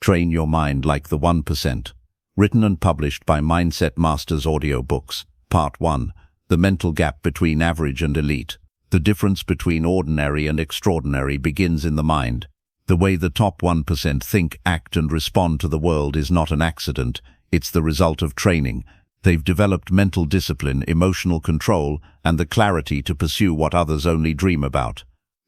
Train Your Mind Like the 1%. Written and published by Mindset Masters Audiobooks. Part 1. The Mental Gap Between Average and Elite. The difference between ordinary and extraordinary begins in the mind. The way the top 1% think, act and respond to the world is not an accident. It's the result of training. They've developed mental discipline, emotional control, and the clarity to pursue what others only dream about.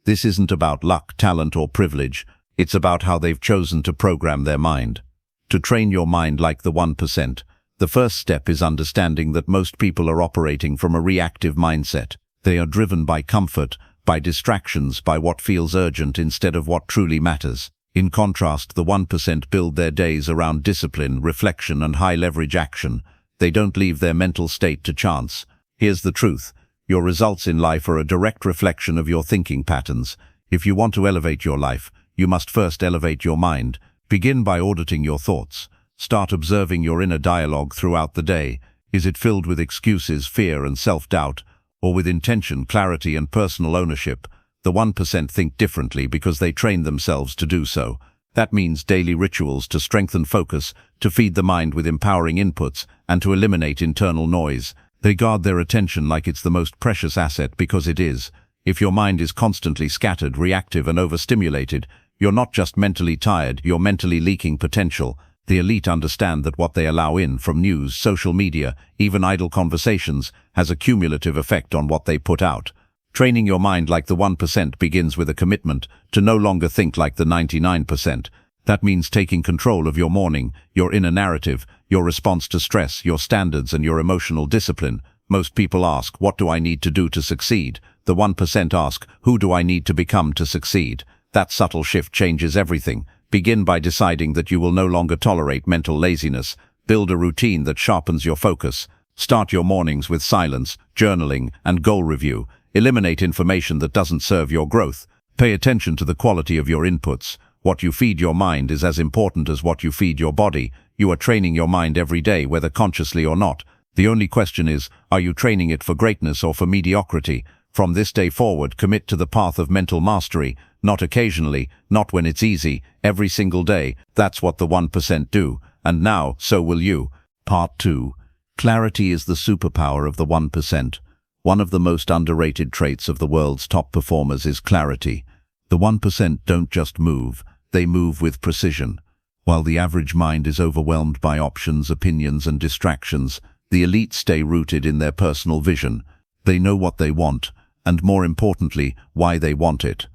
This isn't about luck, talent, or privilege. It's about how they've chosen to program their mind. To train your mind like the 1%, the first step is understanding that most people are operating from a reactive mindset. They are driven by comfort, by distractions, by what feels urgent instead of what truly matters. In contrast, the 1% build their days around discipline, reflection, and high-leverage action. They don't leave their mental state to chance. Here's the truth. Your results in life are a direct reflection of your thinking patterns. If you want to elevate your life, you must first elevate your mind. Begin by auditing your thoughts. Start observing your inner dialogue throughout the day. Is it filled with excuses, fear, and self-doubt, or with intention, clarity, and personal ownership? The 1% think differently because they train themselves to do so. That means daily rituals to strengthen focus, to feed the mind with empowering inputs, and to eliminate internal noise. They guard their attention like it's the most precious asset because it is. If your mind is constantly scattered, reactive, and overstimulated, you're not just mentally tired, you're mentally leaking potential. The elite understand that what they allow in from news, social media, even idle conversations, has a cumulative effect on what they put out. Training your mind like the 1% begins with a commitment to no longer think like the 99%. That means taking control of your morning, your inner narrative, your response to stress, your standards, and your emotional discipline. Most people ask, what do I need to do to succeed? The 1% ask, who do I need to become to succeed? That subtle shift changes everything. Begin by deciding that you will no longer tolerate mental laziness. Build a routine that sharpens your focus. Start your mornings with silence, journaling, and goal review. Eliminate information that doesn't serve your growth. Pay attention to the quality of your inputs. What you feed your mind is as important as what you feed your body. You are training your mind every day, whether consciously or not. The only question is, are you training it for greatness or for mediocrity? From this day forward, commit to the path of mental mastery. Not occasionally, not when it's easy, every single day. That's what the 1% do. And now, so will you. Part 2. Clarity is the superpower of the 1%. One of the most underrated traits of the world's top performers is clarity. The 1% don't just move, they move with precision. While the average mind is overwhelmed by options, opinions, and distractions, the elite stay rooted in their personal vision. They know what they want, and more importantly, why they want it.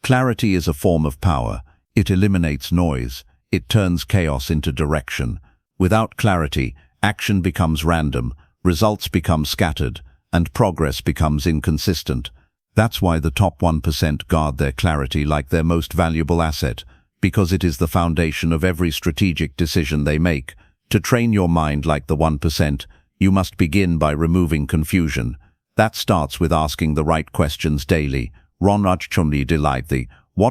Clarity is a form of power. It eliminates noise. It turns chaos into direction. Without clarity, action becomes random, results become scattered, and progress becomes inconsistent. That's why the top 1% guard their clarity like their most valuable asset, because it is the foundation of every strategic decision they make. To train your mind like the 1%, you must begin by removing confusion. That starts with asking the right questions daily. What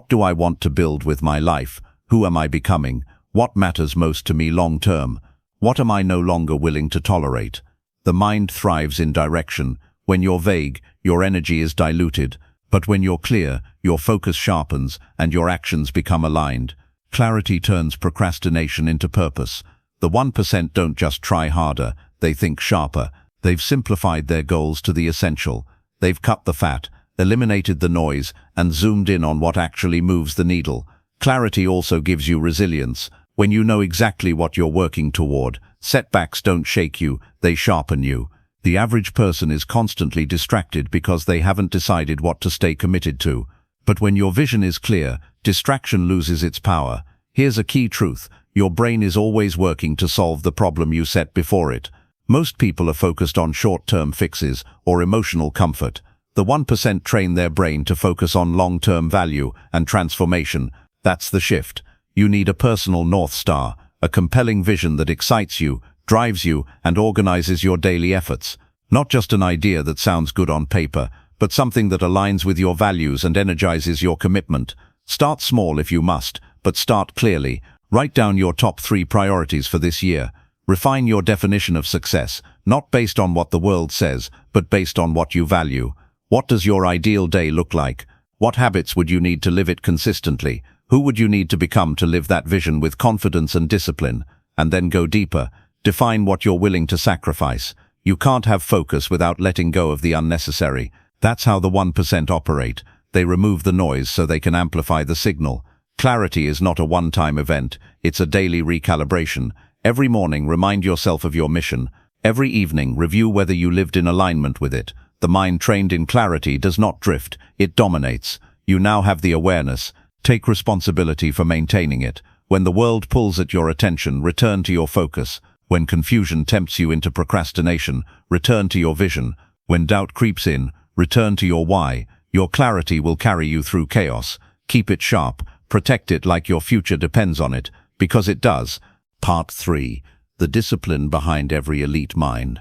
do I want to build with my life? Who am I becoming? What matters most to me long term? What am I no longer willing to tolerate? The mind thrives in direction. When you're vague, your energy is diluted. But when you're clear, your focus sharpens and your actions become aligned. Clarity turns procrastination into purpose. The 1% don't just try harder, they think sharper. They've simplified their goals to the essential. They've cut the fat, eliminated the noise, and zoomed in on what actually moves the needle. Clarity also gives you resilience. When you know exactly what you're working toward, setbacks don't shake you, they sharpen you. The average person is constantly distracted because they haven't decided what to stay committed to. But when your vision is clear, distraction loses its power. Here's a key truth. Your brain is always working to solve the problem you set before it. Most people are focused on short-term fixes or emotional comfort. The 1% train their brain to focus on long-term value and transformation. That's the shift. You need a personal North Star, a compelling vision that excites you, drives you, and organizes your daily efforts. Not just an idea that sounds good on paper, but something that aligns with your values and energizes your commitment. Start small if you must, but start clearly. Write down your top 3 priorities for this year. Refine your definition of success, not based on what the world says, but based on what you value. What does your ideal day look like? What habits would you need to live it consistently? Who would you need to become to live that vision with confidence and discipline? And then go deeper. Define what you're willing to sacrifice. You can't have focus without letting go of the unnecessary. That's how the 1% operate. They remove the noise so they can amplify the signal. Clarity is not a one-time event. It's a daily recalibration. Every morning, remind yourself of your mission. Every evening, review whether you lived in alignment with it. The mind trained in clarity does not drift. It dominates. You now have the awareness. Take responsibility for maintaining it. When the world pulls at your attention, return to your focus. When confusion tempts you into procrastination, return to your vision. When doubt creeps in, return to your why. Your clarity will carry you through chaos. Keep it sharp. Protect it like your future depends on it, because it does. Part 3. The discipline behind every elite mind.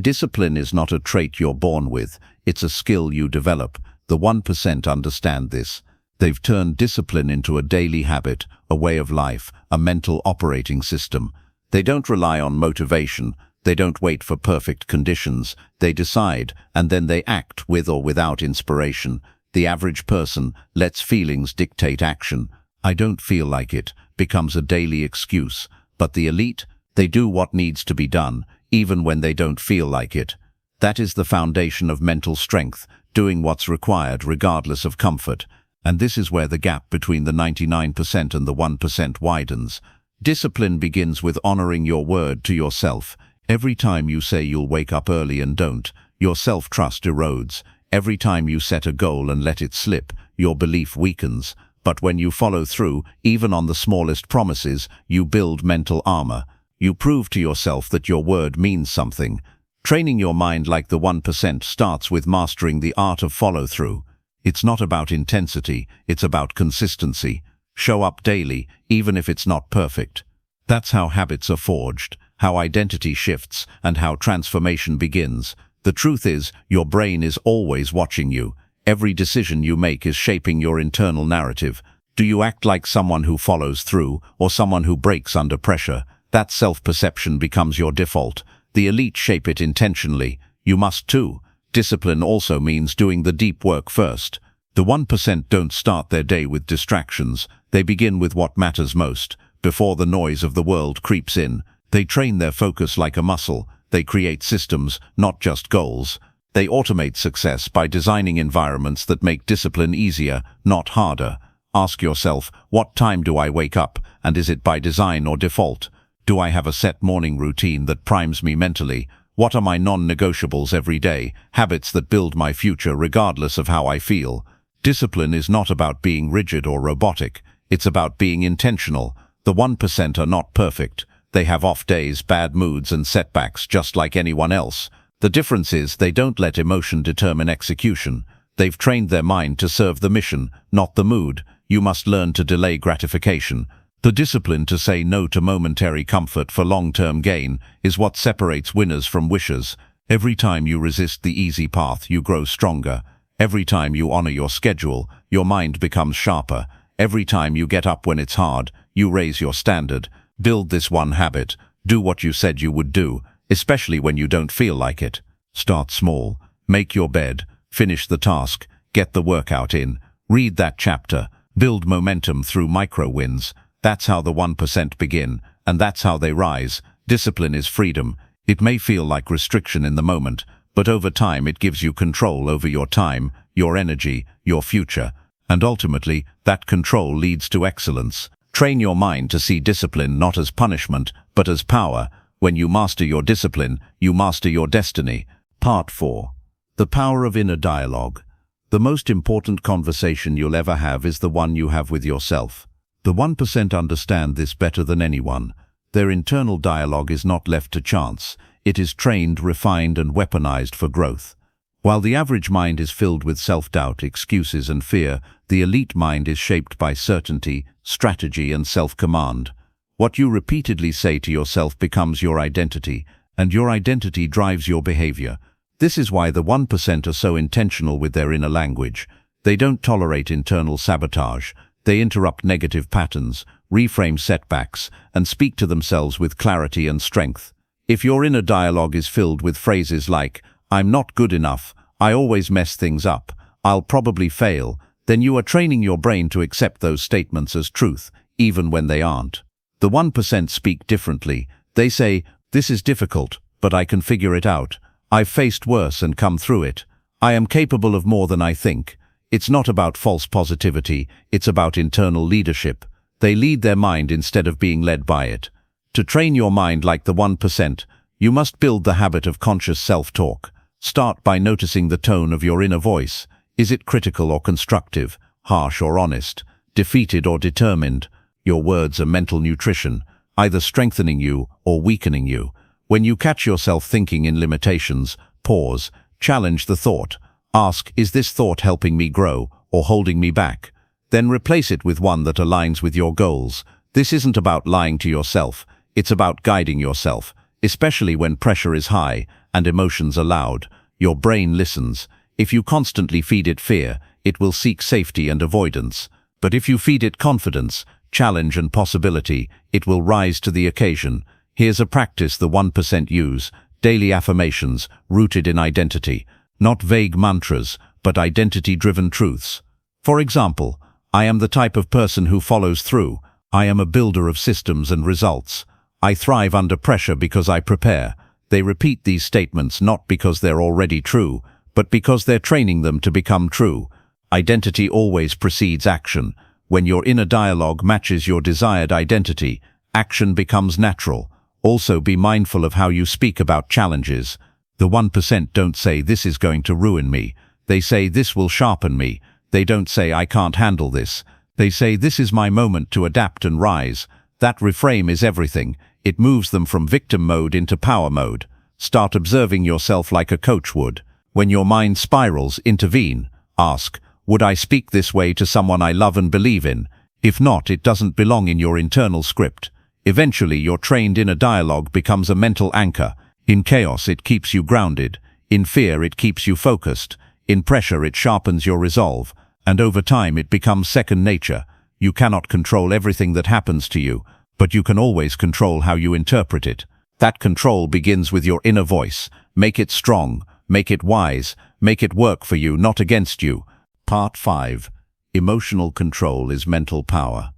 Discipline is not a trait you're born with. It's a skill you develop. The 1% understand this. They've turned discipline into a daily habit, a way of life, a mental operating system. They don't rely on motivation. They don't wait for perfect conditions. They decide, and then they act with or without inspiration. The average person lets feelings dictate action. I don't feel like it becomes a daily excuse. But the elite, they do what needs to be done, even when they don't feel like it. That is the foundation of mental strength, doing what's required regardless of comfort. And this is where the gap between the 99% and the 1% widens. Discipline begins with honoring your word to yourself. Every time you say you'll wake up early and don't, your self-trust erodes. Every time you set a goal and let it slip, your belief weakens. But when you follow through, even on the smallest promises, you build mental armor. You prove to yourself that your word means something. Training your mind like the 1% starts with mastering the art of follow-through. It's not about intensity, it's about consistency. Show up daily, even if it's not perfect. That's how habits are forged, how identity shifts, and how transformation begins. The truth is, your brain is always watching you. Every decision you make is shaping your internal narrative. Do you act like someone who follows through, or someone who breaks under pressure? That self-perception becomes your default. The elite shape it intentionally. You must too. Discipline also means doing the deep work first. The 1% don't start their day with distractions. They begin with what matters most. Before the noise of the world creeps in, they train their focus like a muscle. They create systems, not just goals. They automate success by designing environments that make discipline easier, not harder. Ask yourself, what time do I wake up, and is it by design or default? Do I have a set morning routine that primes me mentally? What are my non-negotiables every day, habits that build my future regardless of how I feel? Discipline is not about being rigid or robotic. It's about being intentional. The 1% are not perfect. They have off days, bad moods, and setbacks just like anyone else. The difference is they don't let emotion determine execution. They've trained their mind to serve the mission, not the mood. You must learn to delay gratification. The discipline to say no to momentary comfort for long-term gain is what separates winners from wishers. Every time you resist the easy path, you grow stronger. Every time you honor your schedule, your mind becomes sharper. Every time you get up when it's hard, you raise your standard. Build this one habit. Do what you said you would do, especially when you don't feel like it. Start small. Make your bed. Finish the task. Get the workout in. Read that chapter. Build momentum through micro wins. That's how the 1% begin, and that's how they rise. Discipline is freedom. It may feel like restriction in the moment, but over time it gives you control over your time, your energy, your future. And ultimately, that control leads to excellence. Train your mind to see discipline not as punishment, but as power. When you master your discipline, you master your destiny. Part 4. The power of inner dialogue. The most important conversation you'll ever have is the one you have with yourself. The 1% understand this better than anyone. Their internal dialogue is not left to chance. It is trained, refined, and weaponized for growth. While the average mind is filled with self-doubt, excuses, and fear, the elite mind is shaped by certainty, strategy, and self-command. What you repeatedly say to yourself becomes your identity, and your identity drives your behavior. This is why the 1% are so intentional with their inner language. They don't tolerate internal sabotage. They interrupt negative patterns, reframe setbacks, and speak to themselves with clarity and strength. If your inner dialogue is filled with phrases like, "I'm not good enough," "I always mess things up," "I'll probably fail," then you are training your brain to accept those statements as truth, even when they aren't. The 1% speak differently. They say, "This is difficult, but I can figure it out. I've faced worse and come through it. I am capable of more than I think." It's not about false positivity, it's about internal leadership. They lead their mind instead of being led by it. To train your mind like the 1%, you must build the habit of conscious self-talk. Start by noticing the tone of your inner voice. Is it critical or constructive, harsh or honest, defeated or determined? Your words are mental nutrition, either strengthening you or weakening you. When you catch yourself thinking in limitations, pause, challenge the thought. Ask, is this thought helping me grow or holding me back? Then replace it with one that aligns with your goals. This isn't about lying to yourself, it's about guiding yourself, especially when pressure is high and emotions are loud. Your brain listens. If you constantly feed it fear, it will seek safety and avoidance. But if you feed it confidence, challenge and possibility, it will rise to the occasion. Here's a practice the 1% use: daily affirmations rooted in identity. Not vague mantras, but identity-driven truths. For example, I am the type of person who follows through. I am a builder of systems and results. I thrive under pressure because I prepare. They repeat these statements not because they're already true, but because they're training them to become true. Identity always precedes action. When your inner dialogue matches your desired identity, action becomes natural. Also, be mindful of how you speak about challenges. The 1% don't say, "This is going to ruin me." They say, "This will sharpen me." They don't say, "I can't handle this." They say, "This is my moment to adapt and rise." That reframe is everything. It moves them from victim mode into power mode. Start observing yourself like a coach would. When your mind spirals, intervene. Ask, would I speak this way to someone I love and believe in? If not, it doesn't belong in your internal script. Eventually, your trained inner dialogue becomes a mental anchor. In chaos, it keeps you grounded. In fear, it keeps you focused. In pressure, it sharpens your resolve. And over time, it becomes second nature. You cannot control everything that happens to you, but you can always control how you interpret it. That control begins with your inner voice. Make it strong, make it wise, make it work for you, not against you. Part 5. Emotional control is mental power.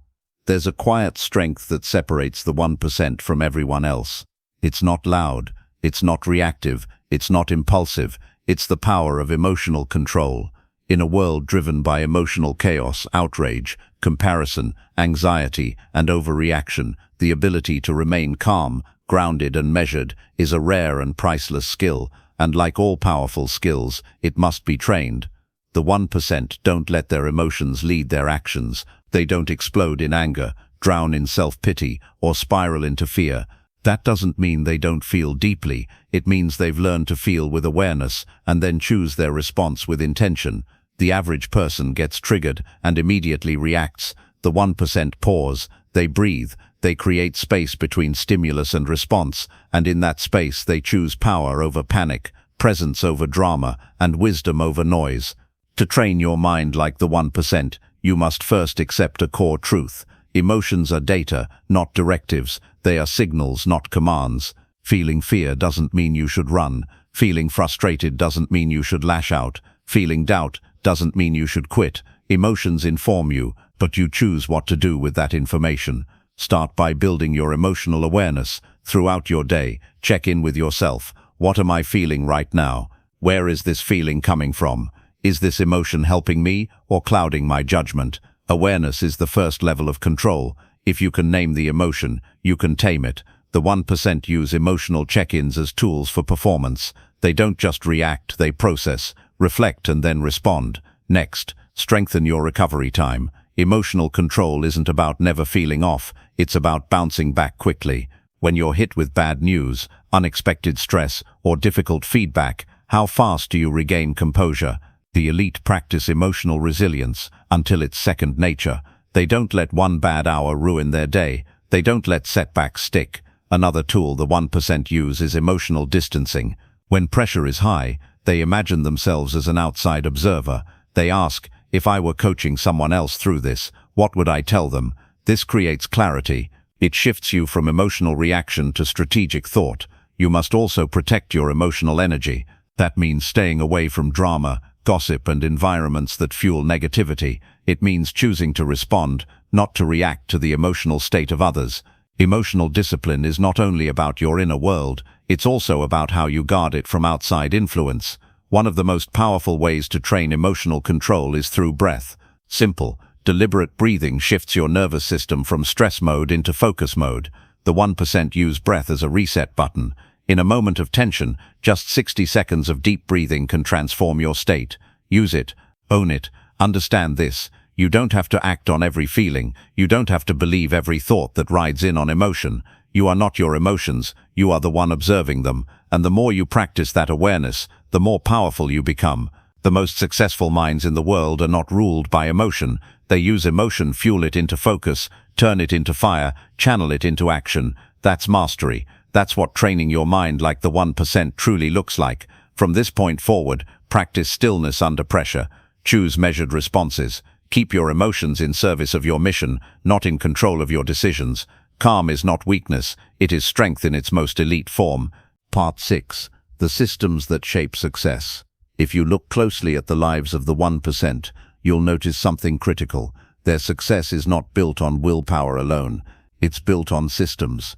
There's a quiet strength that separates the 1% from everyone else. It's not loud. It's not reactive, it's not impulsive, it's the power of emotional control. In a world driven by emotional chaos, outrage, comparison, anxiety, and overreaction, the ability to remain calm, grounded and measured is a rare and priceless skill, and like all powerful skills, it must be trained. The 1% don't let their emotions lead their actions. They don't explode in anger, drown in self-pity, or spiral into fear. That doesn't mean they don't feel deeply. It means they've learned to feel with awareness and then choose their response with intention. The average person gets triggered and immediately reacts. The 1% pause. They breathe. They create space between stimulus and response, and in that space they choose power over panic, presence over drama, and wisdom over noise. To train your mind like the 1%, you must first accept a core truth. Emotions are data, not directives. They are signals, not commands. Feeling fear doesn't mean you should run. Feeling frustrated doesn't mean you should lash out. Feeling doubt doesn't mean you should quit. Emotions inform you, but you choose what to do with that information. Start by building your emotional awareness. Throughout your day, check in with yourself. What am I feeling right now? Where is this feeling coming from? Is this emotion helping me or clouding my judgment? Awareness is the first level of control. If you can name the emotion, you can tame it. The 1% use emotional check-ins as tools for performance. They don't just react, they process, reflect, and then respond. Next, strengthen your recovery time. Emotional control isn't about never feeling off, it's about bouncing back quickly. When you're hit with bad news, unexpected stress, or difficult feedback, how fast do you regain composure? The elite practice emotional resilience until it's second nature. They don't let one bad hour ruin their day. They don't let setbacks stick. Another tool the 1% use is emotional distancing. When pressure is high, they imagine themselves as an outside observer. They ask, if I were coaching someone else through this, what would I tell them? This creates clarity. It shifts you from emotional reaction to strategic thought. You must also protect your emotional energy. That means staying away from drama, gossip, and environments that fuel negativity. It means choosing to respond, not to react to the emotional state of others. Emotional discipline is not only about your inner world, it's also about how you guard it from outside influence. One of the most powerful ways to train emotional control is through breath. Simple, deliberate breathing shifts your nervous system from stress mode into focus mode. The 1% use breath as a reset button. In a moment of tension, just 60 seconds of deep breathing can transform your state. Use it, own it, understand this. You don't have to act on every feeling. You don't have to believe every thought that rides in on emotion. You are not your emotions, you are the one observing them, and the more you practice that awareness, the more powerful you become. The most successful minds in the world are not ruled by emotion. They use emotion, fuel it into focus, turn it into fire, channel it into action. That's mastery. That's what training your mind like the 1% truly looks like. From this point forward, practice stillness under pressure. Choose measured responses. Keep your emotions in service of your mission, not in control of your decisions. Calm is not weakness, it is strength in its most elite form. Part 6. The systems that shape success. If you look closely at the lives of the 1%, you'll notice something critical. Their success is not built on willpower alone. It's built on systems.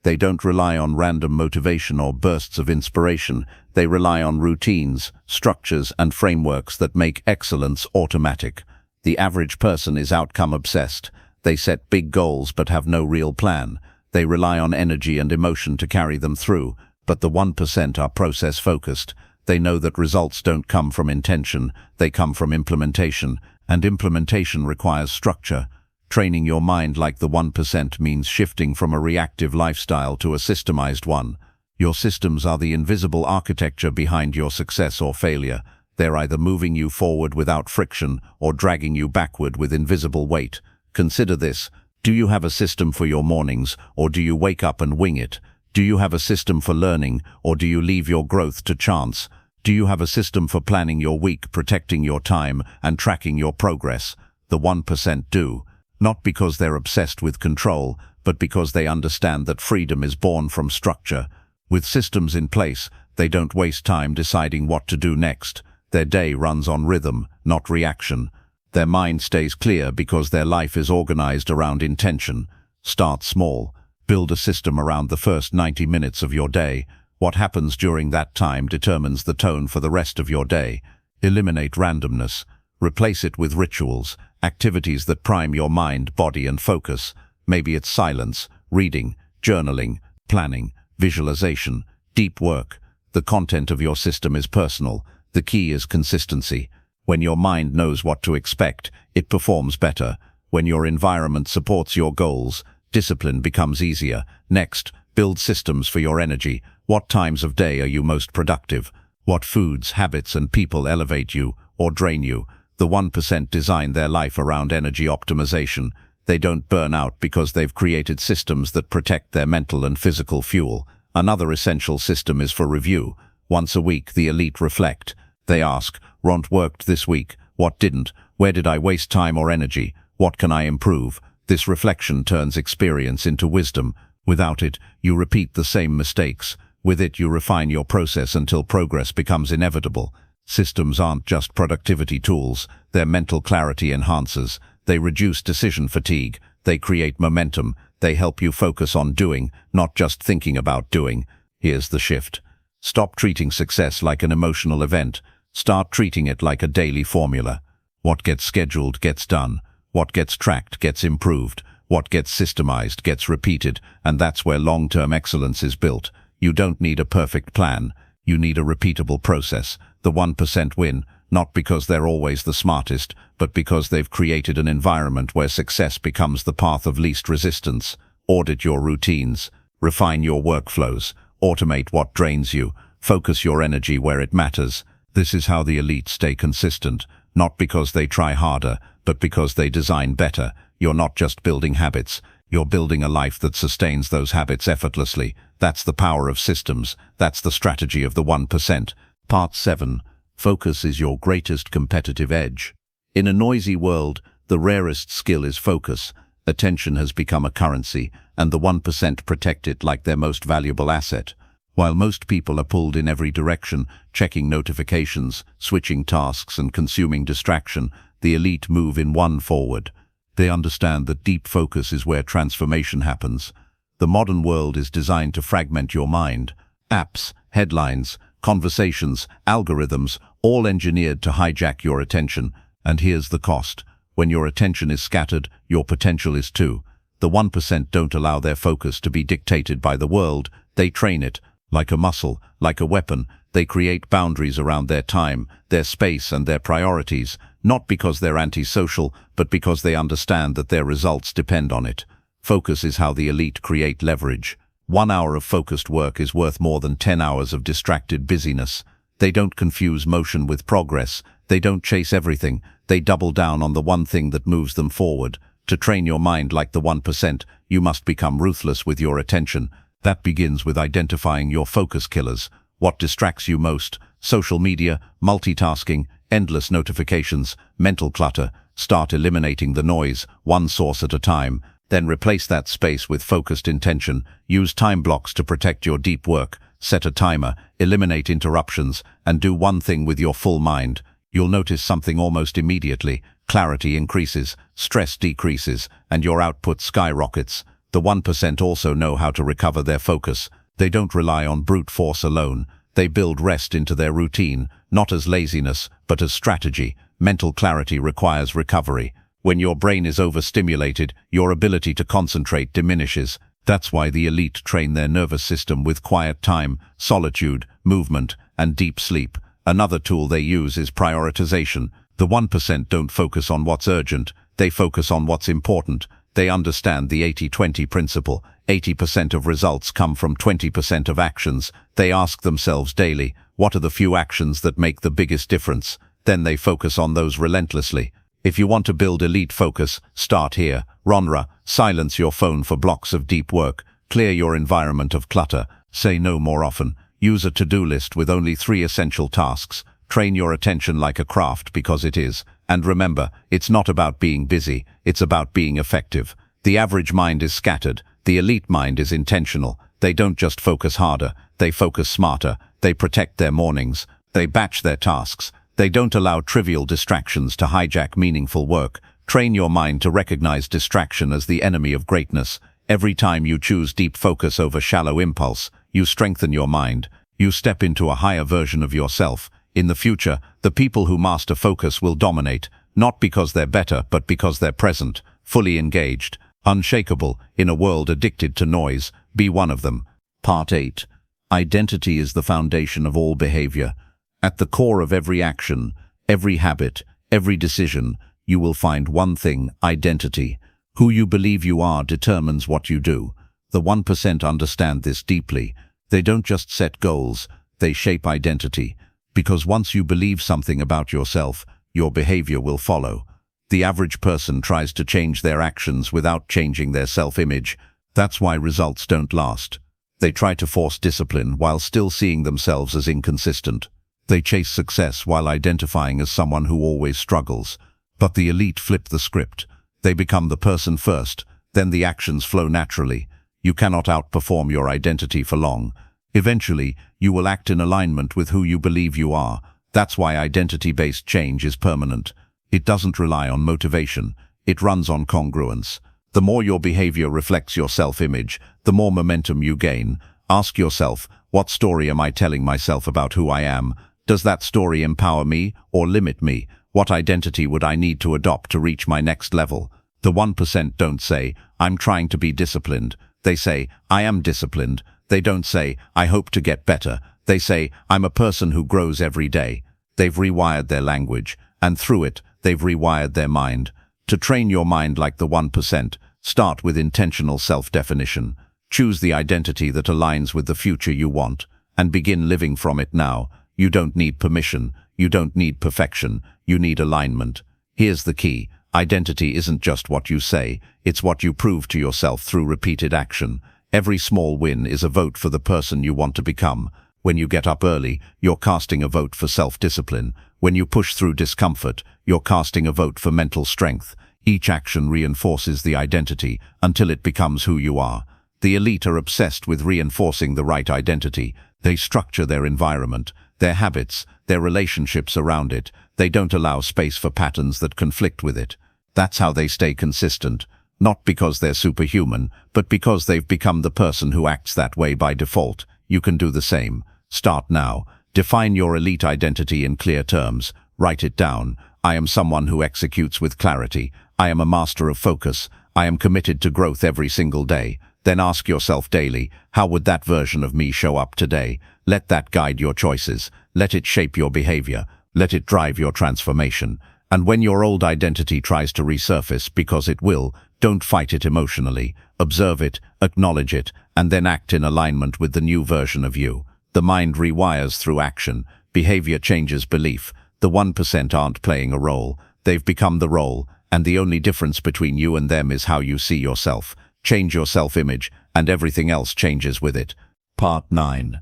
They don't rely on random motivation or bursts of inspiration. They rely on routines, structures, and frameworks that make excellence automatic. The average person is outcome-obsessed. They set big goals but have no real plan. They rely on energy and emotion to carry them through. But the 1% are process-focused. They know that results don't come from intention, they come from implementation, and implementation requires structure. Training your mind like the 1% means shifting from a reactive lifestyle to a systemized one. Your systems are the invisible architecture behind your success or failure. They're either moving you forward without friction or dragging you backward with invisible weight. Consider this. Do you have a system for your mornings, or do you wake up and wing it? Do you have a system for learning, or do you leave your growth to chance? Do you have a system for planning your week, protecting your time, and tracking your progress? The 1% do. Not because they're obsessed with control, but because they understand that freedom is born from structure. With systems in place, they don't waste time deciding what to do next. Their day runs on rhythm, not reaction. Their mind stays clear because their life is organized around intention. Start small. Build a system around the first 90 minutes of your day. What happens during that time determines the tone for the rest of your day. Eliminate randomness. Replace it with rituals, activities that prime your mind, body, and focus. Maybe it's silence, reading, journaling, planning, visualization, deep work. The content of your system is personal. The key is consistency. When your mind knows what to expect, it performs better. When your environment supports your goals, discipline becomes easier. Next, build systems for your energy. What times of day are you most productive? What foods, habits, and people elevate you or drain you? The 1% design their life around energy optimization. They don't burn out because they've created systems that protect their mental and physical fuel. Another essential system is for review. Once a week, the elite reflect. They ask, what worked this week? What didn't? Where did I waste time or energy? What can I improve? This reflection turns experience into wisdom. Without it, you repeat the same mistakes. With it, you refine your process until progress becomes inevitable. Systems aren't just productivity tools, they're mental clarity enhancers. They reduce decision fatigue. They create momentum. They help you focus on doing, not just thinking about doing. Here's the shift. Stop treating success like an emotional event. Start treating it like a daily formula. What gets scheduled gets done. What gets tracked gets improved. What gets systemized gets repeated, and that's where long-term excellence is built. You don't need a perfect plan. You need a repeatable process. The 1% win, not because they're always the smartest, but because they've created an environment where success becomes the path of least resistance. Audit your routines. Refine your workflows. Automate what drains you. Focus your energy where it matters. This is how the elite stay consistent, not because they try harder, but because they design better. You're not just building habits, you're building a life that sustains those habits effortlessly. That's the power of systems. That's the strategy of the 1%. Part 7. Focus is your greatest competitive edge. In a noisy world, the rarest skill is focus. Attention has become a currency, and the 1% protect it like their most valuable asset. While most people are pulled in every direction, checking notifications, switching tasks and consuming distraction, the elite move in one forward. They understand that deep focus is where transformation happens. The modern world is designed to fragment your mind. Apps, headlines, conversations, algorithms, all engineered to hijack your attention. And here's the cost. When your attention is scattered, your potential is too. The 1% don't allow their focus to be dictated by the world. They train it. Like a muscle, like a weapon, they create boundaries around their time, their space and their priorities, not because they're antisocial, but because they understand that their results depend on it. Focus is how the elite create leverage. 1 hour of focused work is worth more than 10 hours of distracted busyness. They don't confuse motion with progress. They don't chase everything. They double down on the one thing that moves them forward. To train your mind like the 1%, you must become ruthless with your attention. That begins with identifying your focus killers. What distracts you most? Social media, multitasking, endless notifications, mental clutter. Start eliminating the noise, one source at a time. Then replace that space with focused intention. Use time blocks to protect your deep work. Set a timer, eliminate interruptions, and do one thing with your full mind. You'll notice something almost immediately. Clarity increases, stress decreases, and your output skyrockets. The 1% also know how to recover their focus. They don't rely on brute force alone. They build rest into their routine, not as laziness, but as strategy. Mental clarity requires recovery. When your brain is overstimulated, your ability to concentrate diminishes. That's why the elite train their nervous system with quiet time, solitude, movement, and deep sleep. Another tool they use is prioritization. The 1% don't focus on what's urgent. They focus on what's important. They understand the 80-20 principle. 80% of results come from 20% of actions. They ask themselves daily, what are the few actions that make the biggest difference? Then they focus on those relentlessly. If you want to build elite focus, start here. Ronra, silence your phone for blocks of deep work. Clear your environment of clutter. Say no more often. Use a to-do list with only 3 essential tasks. Train your attention like a craft because it is. And remember, it's not about being busy, it's about being effective. The average mind is scattered. The elite mind is intentional. They don't just focus harder, they focus smarter. They protect their mornings. They batch their tasks. They don't allow trivial distractions to hijack meaningful work. Train your mind to recognize distraction as the enemy of greatness. Every time you choose deep focus over shallow impulse, you strengthen your mind. You step into a higher version of yourself. In the future, the people who master focus will dominate, not because they're better, but because they're present, fully engaged, unshakable, in a world addicted to noise. Be one of them. Part 8. Identity is the foundation of all behavior. At the core of every action, every habit, every decision, you will find one thing: identity. Who you believe you are determines what you do. The 1% understand this deeply. They don't just set goals, they shape identity. Because once you believe something about yourself, your behavior will follow. The average person tries to change their actions without changing their self-image. That's why results don't last. They try to force discipline while still seeing themselves as inconsistent. They chase success while identifying as someone who always struggles. But the elite flip the script. They become the person first, then the actions flow naturally. You cannot outperform your identity for long. Eventually, you will act in alignment with who you believe you are. That's why identity-based change is permanent. It doesn't rely on motivation. It runs on congruence. The more your behavior reflects your self-image, the more momentum you gain. Ask yourself, what story am I telling myself about who I am? Does that story empower me or limit me? What identity would I need to adopt to reach my next level? The 1% don't say, I'm trying to be disciplined. They say, I am disciplined. They don't say, I hope to get better. They say, I'm a person who grows every day. They've rewired their language, and through it, they've rewired their mind. To train your mind like the 1%, start with intentional self-definition. Choose the identity that aligns with the future you want, and begin living from it now. You don't need permission. You don't need perfection. You need alignment. Here's the key. Identity isn't just what you say, it's what you prove to yourself through repeated action. Every small win is a vote for the person you want to become. When you get up early, you're casting a vote for self-discipline. When you push through discomfort, you're casting a vote for mental strength. Each action reinforces the identity until it becomes who you are. The elite are obsessed with reinforcing the right identity. They structure their environment, their habits, their relationships around it. They don't allow space for patterns that conflict with it. That's how they stay consistent, not because they're superhuman, but because they've become the person who acts that way by default. You can do the same. Start now. Define your elite identity in clear terms. Write it down. I am someone who executes with clarity. I am a master of focus. I am committed to growth every single day. Then ask yourself daily, how would that version of me show up today? Let that guide your choices. Let it shape your behavior. Let it drive your transformation. And when your old identity tries to resurface, because it will, don't fight it emotionally. Observe it, acknowledge it, and then act in alignment with the new version of you. The mind rewires through action. Behavior changes belief. The 1% aren't playing a role. They've become the role, and the only difference between you and them is how you see yourself. Change your self-image, and everything else changes with it. Part 9.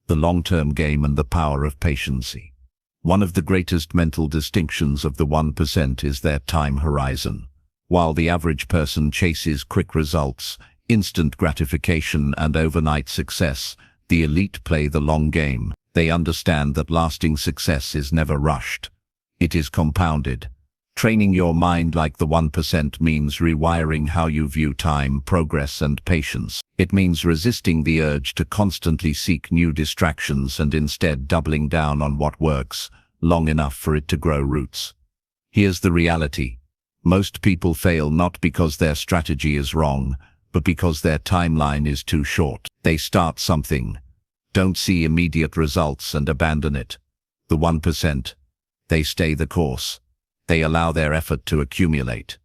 The long-term game and the power of patience. One of the greatest mental distinctions of the 1% is their time horizon. While the average person chases quick results, instant gratification, and overnight success, the elite play the long game. They understand that lasting success is never rushed. It is compounded. Training your mind like the 1% means rewiring how you view time, progress, and patience. It means resisting the urge to constantly seek new distractions and instead doubling down on what works, long enough for it to grow roots. Here's the reality. Most people fail not because their strategy is wrong, but because their timeline is too short. They start something, don't see immediate results, and abandon it. The 1%, they stay the course. They allow their effort to accumulate.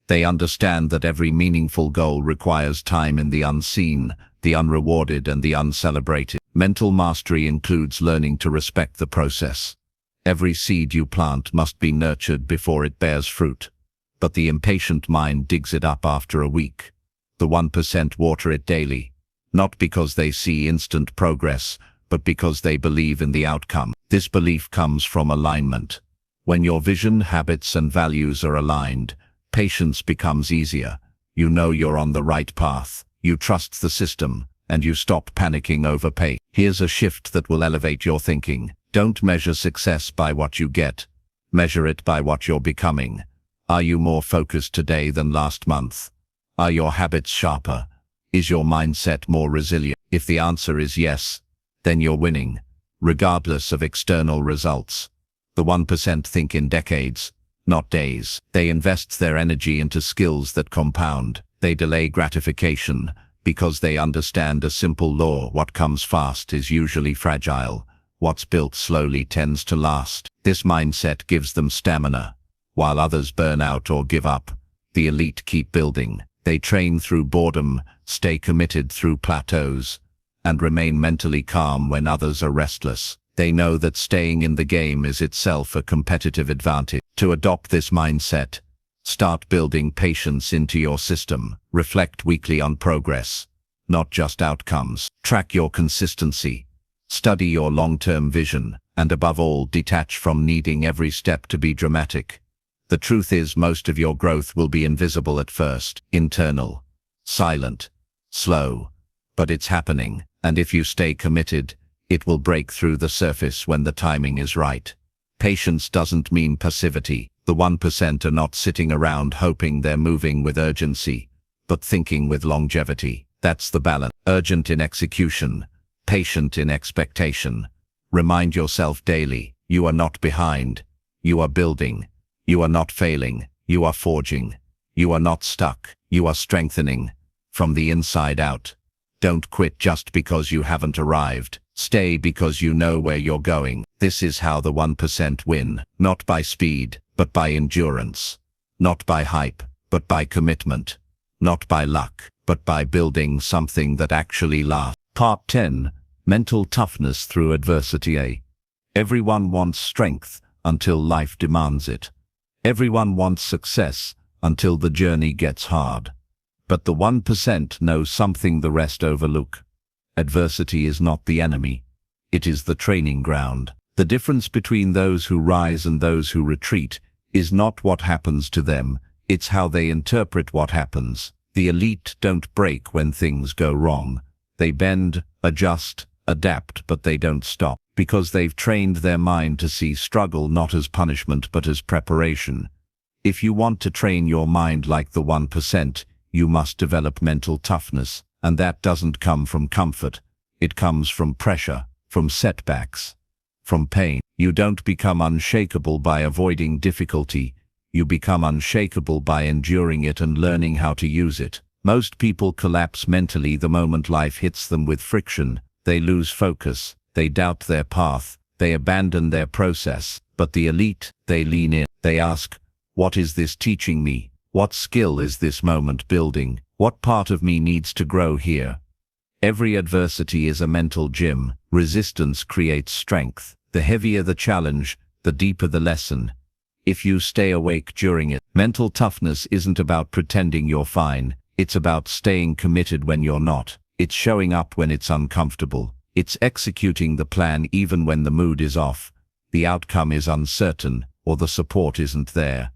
They understand that every meaningful goal requires time in the unseen, the unrewarded, and the uncelebrated. Mental mastery includes learning to respect the process. Every seed you plant must be nurtured before it bears fruit. But the impatient mind digs it up after a week. The 1% water it daily, not because they see instant progress, but because they believe in the outcome. This belief comes from alignment. When your vision, habits, and values are aligned, patience becomes easier. You know you're on the right path. You trust the system, and you stop panicking over pace. Here's a shift that will elevate your thinking. Don't measure success by what you get. Measure it by what you're becoming. Are you more focused today than last month? Are your habits sharper? Is your mindset more resilient? If the answer is yes, then you're winning, regardless of external results. The 1% think in decades, not days. They invest their energy into skills that compound. They delay gratification because they understand a simple law: what comes fast is usually fragile. What's built slowly tends to last. This mindset gives them stamina. While others burn out or give up, the elite keep building. They train through boredom, stay committed through plateaus, and remain mentally calm when others are restless. They know that staying in the game is itself a competitive advantage. To adopt this mindset, start building patience into your system. Reflect weekly on progress, not just outcomes. Track your consistency. Study your long-term vision, and above all, detach from needing every step to be dramatic. The truth is, most of your growth will be invisible at first, internal, silent, slow, but it's happening, and if you stay committed, it will break through the surface when the timing is right. Patience doesn't mean passivity. The 1% are not sitting around hoping they're moving with urgency, but thinking with longevity. That's the balance. Urgent in execution, patient in expectation. Remind yourself daily, you are not behind. You are building. You are not failing. You are forging. You are not stuck. You are strengthening from the inside out. Don't quit just because you haven't arrived. Stay because you know where you're going. This is how the 1% win. Not by speed, but by endurance. Not by hype, but by commitment. Not by luck, but by building something that actually lasts. Part 10. Mental toughness through adversity. Everyone wants strength until life demands it. Everyone wants success until the journey gets hard. But the 1% know something the rest overlook. Adversity is not the enemy. It is the training ground. The difference between those who rise and those who retreat is not what happens to them, it's how they interpret what happens. The elite don't break when things go wrong. They bend, adjust, adapt, but they don't stop, because they've trained their mind to see struggle not as punishment but as preparation. If you want to train your mind like the 1%, you must develop mental toughness, and that doesn't come from comfort. It comes from pressure, from setbacks, from pain. You don't become unshakable by avoiding difficulty. You become unshakable by enduring it and learning how to use it. Most people collapse mentally the moment life hits them with friction. They lose focus, they doubt their path, they abandon their process. But the elite, they lean in. They ask, what is this teaching me? What skill is this moment building? What part of me needs to grow here? Every adversity is a mental gym. Resistance creates strength. The heavier the challenge, the deeper the lesson. If you stay awake during it. Mental toughness isn't about pretending you're fine. It's about staying committed when you're not. It's showing up when it's uncomfortable. It's executing the plan even when the mood is off, the outcome is uncertain, or the support isn't there.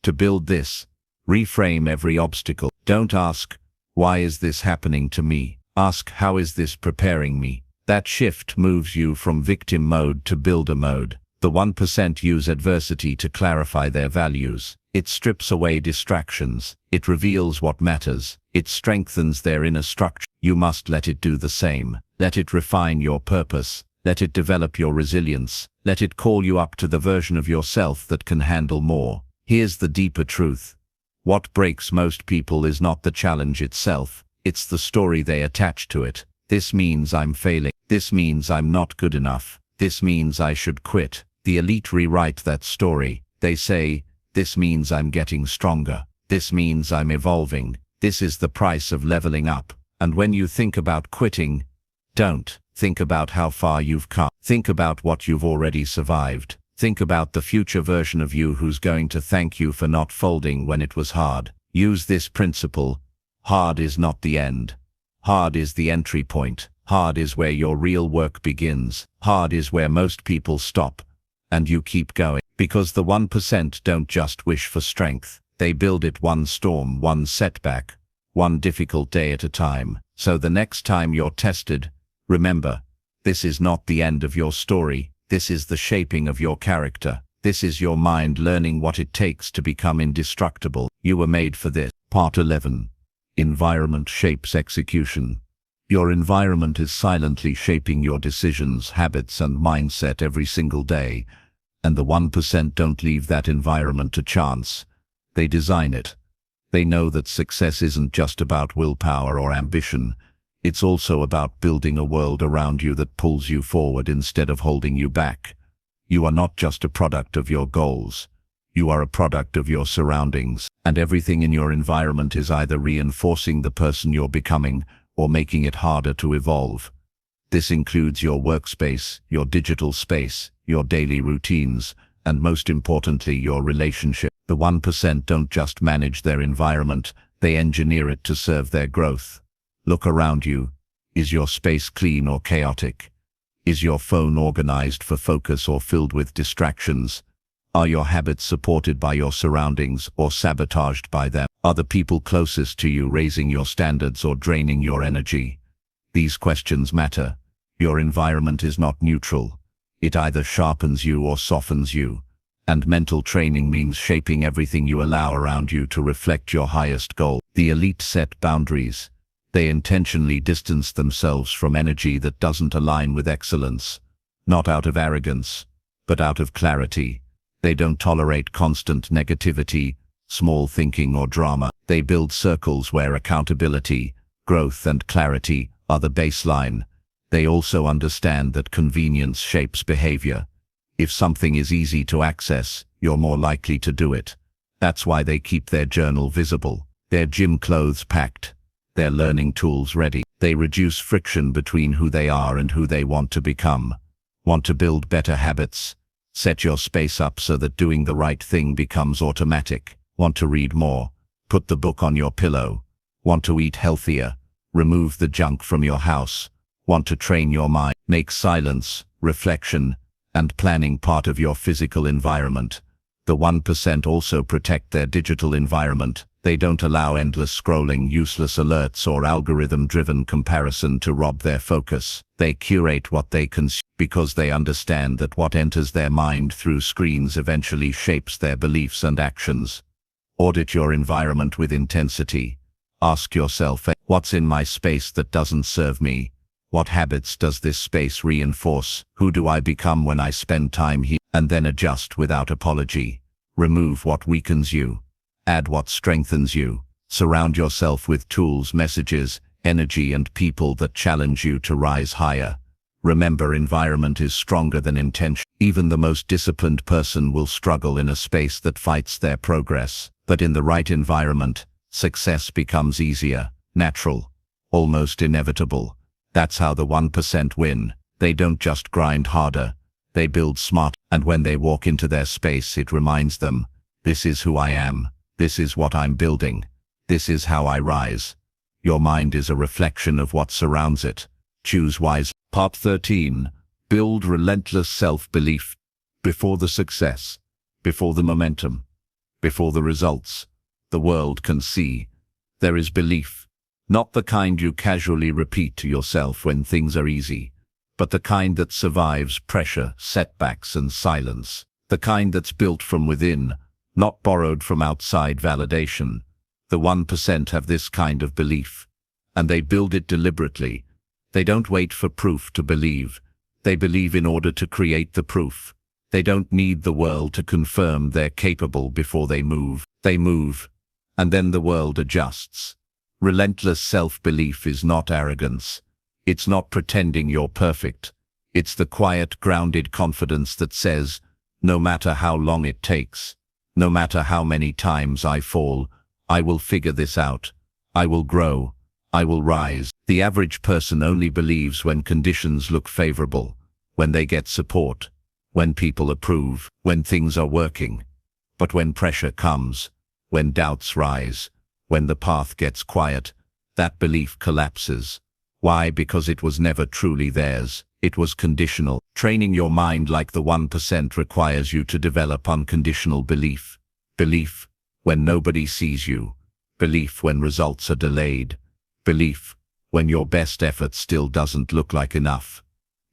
To build this, reframe every obstacle. Don't ask, why is this happening to me? Ask, how is this preparing me? That shift moves you from victim mode to builder mode. The 1% use adversity to clarify their values. It strips away distractions. It reveals what matters. It strengthens their inner structure. You must let it do the same. Let it refine your purpose. Let it develop your resilience. Let it call you up to the version of yourself that can handle more. Here's the deeper truth. What breaks most people is not the challenge itself. It's the story they attach to it. This means I'm failing. This means I'm not good enough. This means I should quit. The elite rewrite that story. They say, this means I'm getting stronger. This means I'm evolving. This is the price of leveling up. And when you think about quitting, don't think about how far you've come. Think about what you've already survived. Think about the future version of you who's going to thank you for not folding when it was hard. Use this principle. Hard is not the end. Hard is the entry point. Hard is where your real work begins. Hard is where most people stop. And you keep going. Because the 1% don't just wish for strength. They build it one storm, one setback, one difficult day at a time. So the next time you're tested, remember, this is not the end of your story. This is the shaping of your character. This is your mind learning what it takes to become indestructible. You were made for this. Part 11. Environment shapes execution. Your environment is silently shaping your decisions, habits, and mindset every single day. And the 1% don't leave that environment to chance. They design it. They know that success isn't just about willpower or ambition. It's also about building a world around you that pulls you forward instead of holding you back. You are not just a product of your goals. You are a product of your surroundings. And everything in your environment is either reinforcing the person you're becoming or making it harder to evolve. This includes your workspace, your digital space, your daily routines, and most importantly, your relationship. The 1% don't just manage their environment, they engineer it to serve their growth. Look around you. Is your space clean or chaotic? Is your phone organized for focus or filled with distractions? Are your habits supported by your surroundings or sabotaged by them? Are the people closest to you raising your standards or draining your energy? These questions matter. Your environment is not neutral. It either sharpens you or softens you. And mental training means shaping everything you allow around you to reflect your highest goal. The elite set boundaries. They intentionally distance themselves from energy that doesn't align with excellence. Not out of arrogance, but out of clarity. They don't tolerate constant negativity, small thinking, or drama. They build circles where accountability, growth, and clarity are the baseline. They also understand that convenience shapes behavior. If something is easy to access, you're more likely to do it. That's why they keep their journal visible, their gym clothes packed, their learning tools ready. They reduce friction between who they are and who they want to become. Want to build better habits? Set your space up so that doing the right thing becomes automatic. Want to read more? Put the book on your pillow. Want to eat healthier? Remove the junk from your house. Want to train your mind? Make silence, reflection, and planning part of your physical environment. The 1% also protect their digital environment. They don't allow endless scrolling, useless alerts, or algorithm-driven comparison to rob their focus. They curate what they consume because they understand that what enters their mind through screens eventually shapes their beliefs and actions. Audit your environment with intensity. Ask yourself, what's in my space that doesn't serve me? What habits does this space reinforce? Who do I become when I spend time here? And then adjust without apology. Remove what weakens you. Add what strengthens you. Surround yourself with tools, messages, energy, and people that challenge you to rise higher. Remember, environment is stronger than intention. Even the most disciplined person will struggle in a space that fights their progress. But in the right environment, success becomes easier, natural, almost inevitable. That's how the 1% win. They don't just grind harder, they build smart. And when they walk into their space, it reminds them, this is who I am, this is what I'm building, this is how I rise. Your mind is a reflection of what surrounds it. Choose wise. Part 13. Build relentless self-belief. Before the success, before the momentum, before the results the world can see, there is belief. Not the kind you casually repeat to yourself when things are easy, but the kind that survives pressure, setbacks, and silence. The kind that's built from within, not borrowed from outside validation. The 1% have this kind of belief, and they build it deliberately. They don't wait for proof to believe. They believe in order to create the proof. They don't need the world to confirm they're capable before they move. They move, and then the world adjusts. Relentless self-belief is not arrogance. It's not pretending you're perfect. It's the quiet, grounded confidence that says, no matter how long it takes, no matter how many times I fall, I will figure this out. I will grow. I will rise. The average person only believes when conditions look favorable, when they get support, when people approve, when things are working. But when pressure comes, when doubts rise, when the path gets quiet, that belief collapses. Why? Because it was never truly theirs. It was conditional. Training your mind like the 1% requires you to develop unconditional belief. Belief when nobody sees you. Belief when results are delayed. Belief when your best effort still doesn't look like enough.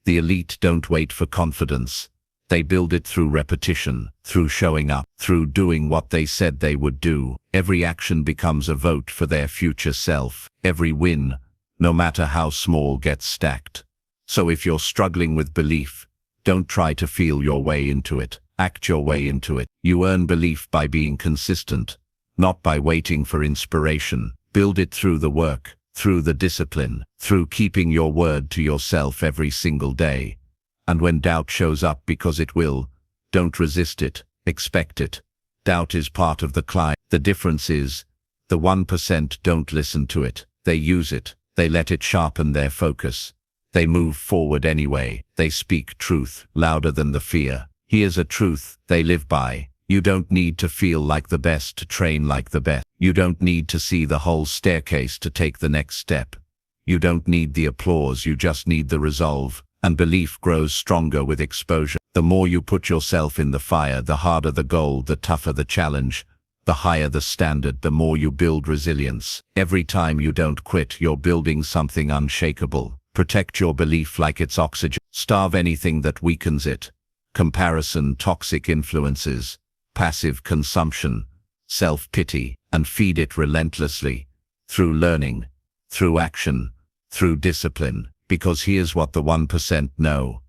The elite don't wait for confidence. They build it through repetition, through showing up, through doing what they said they would do. Every action becomes a vote for their future self. Every win, no matter how small, gets stacked. So if you're struggling with belief, don't try to feel your way into it. Act your way into it. You earn belief by being consistent, not by waiting for inspiration. Build it through the work, through the discipline, through keeping your word to yourself every single day. And when doubt shows up, because it will, don't resist it, expect it. Doubt is part of the climb. The difference is, the 1% don't listen to it. They use it. They let it sharpen their focus. They move forward anyway. They speak truth louder than the fear. Here's a truth they live by. You don't need to feel like the best to train like the best. You don't need to see the whole staircase to take the next step. You don't need the applause, you just need the resolve. And belief grows stronger with exposure. The more you put yourself in the fire, the harder the goal, the tougher the challenge, the higher the standard, the more you build resilience. Every time you don't quit, you're building something unshakable. Protect your belief like it's oxygen. Starve anything that weakens it. Comparison, toxic influences, passive consumption, self-pity, and feed it relentlessly. Through learning, through action, through discipline. Because here's what the 1% know.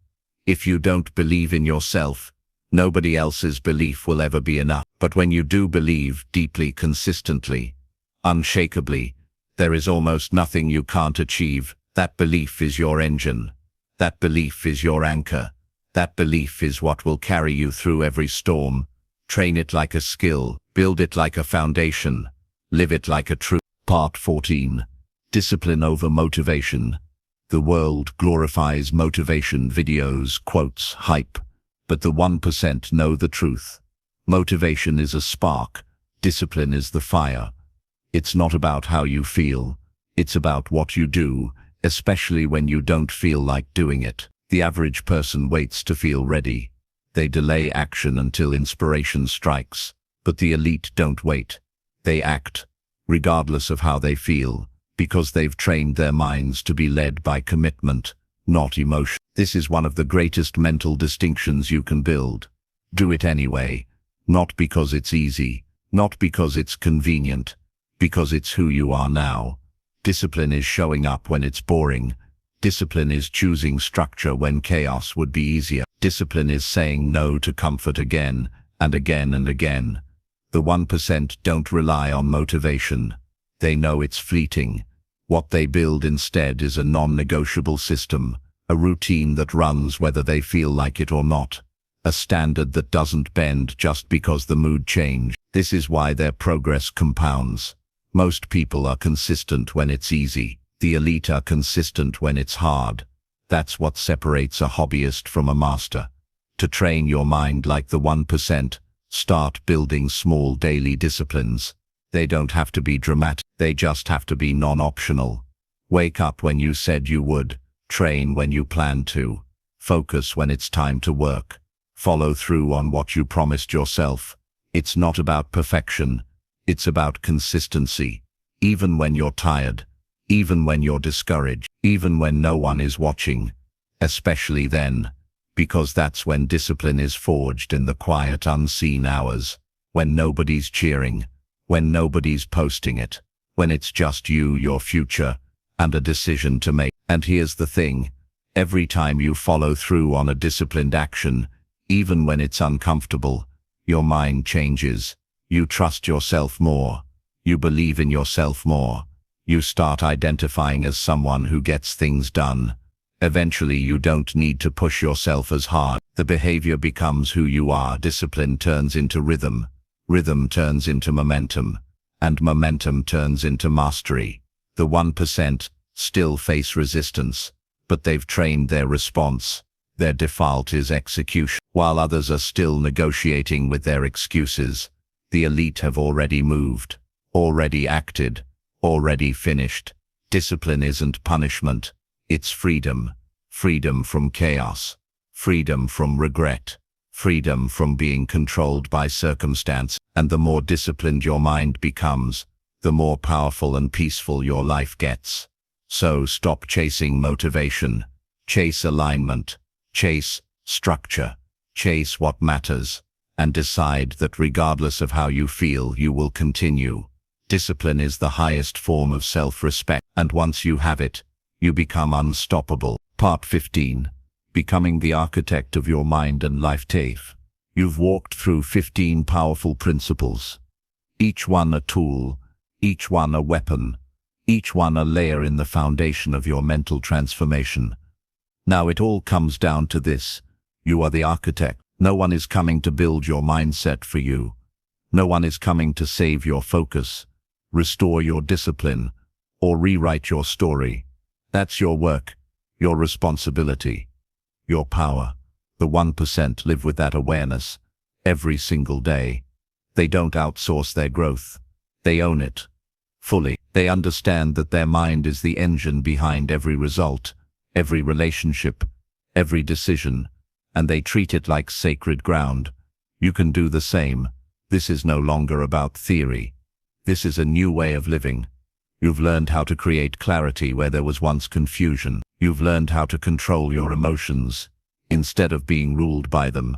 If you don't believe in yourself, nobody else's belief will ever be enough. But when you do believe deeply, consistently, unshakably, there is almost nothing you can't achieve. That belief is your engine. That belief is your anchor. That belief is what will carry you through every storm. Train it like a skill. Build it like a foundation. Live it like a truth. Part 14. Discipline over motivation. The world glorifies motivation videos, quotes, hype, but the 1% know the truth. Motivation is a spark, discipline is the fire. It's not about how you feel, it's about what you do, especially when you don't feel like doing it. The average person waits to feel ready. They delay action until inspiration strikes. But the elite don't wait. They act. regardless of how they feel, because they've trained their minds to be led by commitment, not emotion. This is one of the greatest mental distinctions you can build. Do it anyway, not because it's easy, not because it's convenient, because it's who you are now. Discipline is showing up when it's boring. Discipline is choosing structure when chaos would be easier. Discipline is saying no to comfort again and again and again. The 1% don't rely on motivation. They know it's fleeting. What they build instead is a non-negotiable system, a routine that runs whether they feel like it or not, a standard that doesn't bend just because the mood changed. This is why their progress compounds. Most people are consistent when it's easy. The elite are consistent when it's hard. That's what separates a hobbyist from a master. To train your mind like the 1%, start building small daily disciplines. They don't have to be dramatic, they just have to be non-optional. Wake up when you said you would, train when you planned to, focus when it's time to work, follow through on what you promised yourself. It's not about perfection, it's about consistency. Even when you're tired, even when you're discouraged, even when no one is watching, especially then, because that's when discipline is forged in the quiet, unseen hours, when nobody's cheering, when nobody's posting it, when it's just you, your future, and a decision to make. And here's the thing, every time you follow through on a disciplined action, even when it's uncomfortable, your mind changes. You trust yourself more. You believe in yourself more. You start identifying as someone who gets things done. Eventually you don't need to push yourself as hard. The behavior becomes who you are. Discipline turns into rhythm. Rhythm turns into momentum. And momentum turns into mastery. The 1% still face resistance, but they've trained their response. Their default is execution. While others are still negotiating with their excuses, the elite have already moved, already acted, already finished. Discipline isn't punishment, it's freedom. Freedom from chaos. Freedom from regret. Freedom from being controlled by circumstance. And the more disciplined your mind becomes, the more powerful and peaceful your life gets. So stop chasing motivation. Chase alignment. Chase structure. Chase what matters. And decide that regardless of how you feel, you will continue. Discipline is the highest form of self-respect, and once you have it, you become unstoppable. Part 15. Becoming the architect of your mind and life. You've walked through 15 powerful principles. Each one a tool, each one a weapon, each one a layer in the foundation of your mental transformation. Now it all comes down to this. You are the architect. No one is coming to build your mindset for you. No one is coming to save your focus, restore your discipline, or rewrite your story. That's your work, your responsibility, your power. The 1% live with that awareness every single day. They don't outsource their growth. They own it fully. They understand that their mind is the engine behind every result, every relationship, every decision, and they treat it like sacred ground. You can do the same. This is no longer about theory. This is a new way of living. You've learned how to create clarity where there was once confusion. You've learned how to control your emotions instead of being ruled by them.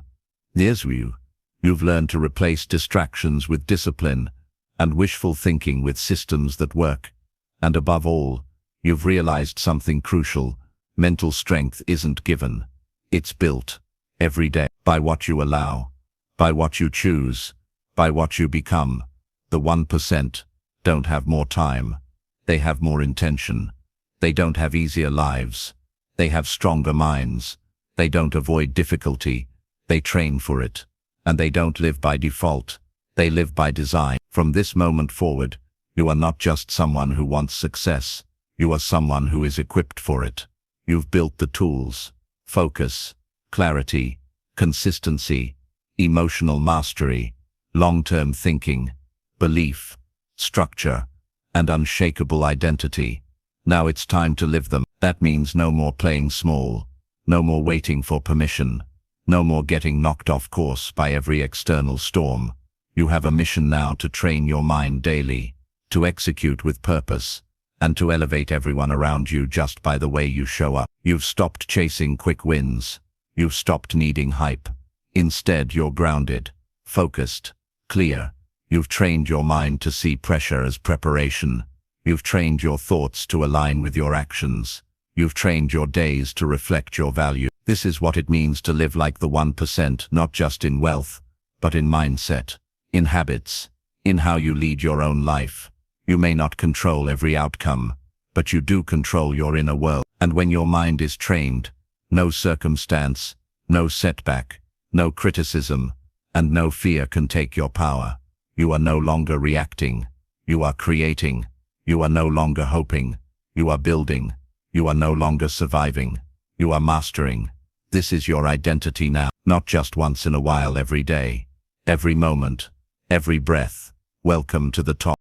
You've learned to replace distractions with discipline and wishful thinking with systems that work. And above all, you've realized something crucial. Mental strength isn't given. It's built every day by what you allow, by what you choose, by what you become. The 1% don't have more time. They have more intention. They don't have easier lives. They have stronger minds. They don't avoid difficulty. They train for it. And they don't live by default. They live by design. From this moment forward, you are not just someone who wants success. You are someone who is equipped for it. You've built the tools: focus, clarity, consistency, emotional mastery, long-term thinking, belief, structure, and unshakable identity. Now it's time to live them. That means no more playing small, no more waiting for permission, no more getting knocked off course by every external storm. You have a mission now to train your mind daily, to execute with purpose, and to elevate everyone around you just by the way you show up. You've stopped chasing quick wins. You've stopped needing hype. Instead, you're grounded, focused, clear. You've trained your mind to see pressure as preparation. You've trained your thoughts to align with your actions. You've trained your days to reflect your value. This is what it means to live like the 1%, not just in wealth, but in mindset, in habits, in how you lead your own life. You may not control every outcome, but you do control your inner world. And when your mind is trained, no circumstance, no setback, no criticism, and no fear can take your power. You are no longer reacting. You are creating. You are no longer hoping. You are building. You are no longer surviving. You are mastering. This is your identity now, not just once in a while, every day, every moment, every breath. Welcome to the top.